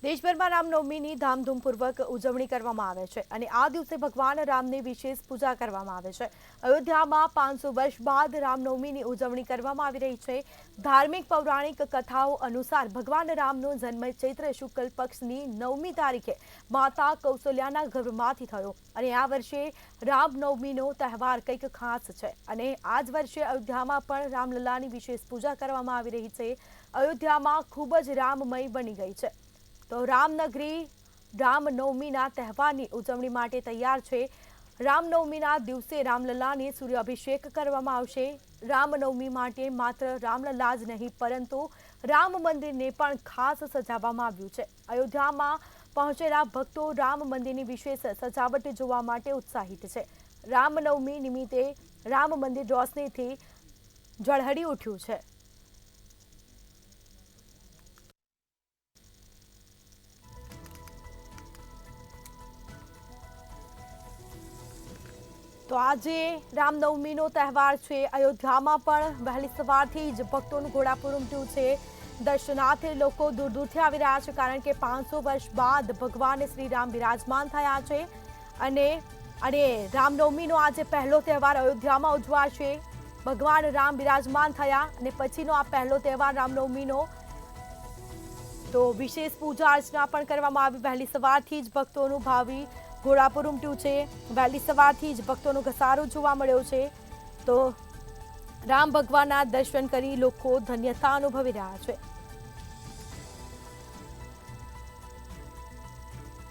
દેશભરમાં રામનવમીની ધામધૂમપૂર્વક ઉજવણી કરવામાં આવે છે અને આ દિવસે ભગવાન રામની વિશેષ પૂજા કરવામાં આવે છે। અયોધ્યામાં 500 વર્ષ બાદ રામનવમીની ઉજવણી કરવામાં આવી રહી છે। ધાર્મિક પૌરાણિક કથાઓ અનુસાર ભગવાન રામનો જન્મ ચૈત્ર શુક્લ પક્ષની 9મી તારીખે માતા કૌશલ્યાના ગર્ભમાંથી થયો અને આ વર્ષે રામનવમીનો તહેવાર કંઈક ખાસ છે અને આ જ વર્ષે અયોધ્યામાં પણ રામલલ્લાની વિશેષ પૂજા કરવામાં આવી રહી છે। અયોધ્યામાં ખૂબ જ રામમય બની ગઈ છે। તો રામનગરી રામનવમીના તહેવારની ઉજવણી માટે તૈયાર છે। રામનવમીના દિવસે રામલલ્લાને સૂર્યાભિષેક કરવામાં આવશે। રામનવમી માટે માત્ર રામલલ્લા જ નહીં પરંતુ રામ મંદિરને પણ ખાસ સજાવવામાં આવ્યું છે। અયોધ્યામાં પહોંચેલા ભક્તો રામ મંદિરની વિશેષ સજાવટ જોવા માટે ઉત્સાહિત છે। રામનવમી નિમિત્તે રામ મંદિર રોશનીથી ઝળહળી ઉઠ્યું છે। તો આજે રામનવમીનો તહેવાર છે। અયોધ્યામાં પણ વહેલી સવારથી જ ભક્તોનું ઘોડાપુર ઉમટ્યું છે। દર્શનાર્થે લોકો દૂર દૂરથી આવી રહ્યા છે કારણ કે 500 વર્ષ બાદ ભગવાન શ્રી રામ બિરાજમાન થયા છે અને રામનવમીનો આજે પહેલો તહેવાર અયોધ્યામાં ઉજવાશે। ભગવાન રામ બિરાજમાન થયા અને પછીનો આ પહેલો તહેવાર રામનવમીનો તો વિશેષ પૂજા અર્ચના પણ કરવામાં આવી। વહેલી સવારથી જ ભક્તોનું ભાવિ ઘોડાપુર ઉમટ્યું છે। વહેલી સવારથી જ ભક્તોનો ઘસારો જોવા મળ્યો છે। તો રામ ભગવાનના દર્શન કરી લોકો ધન્યતા અનુભવી રહ્યા છે।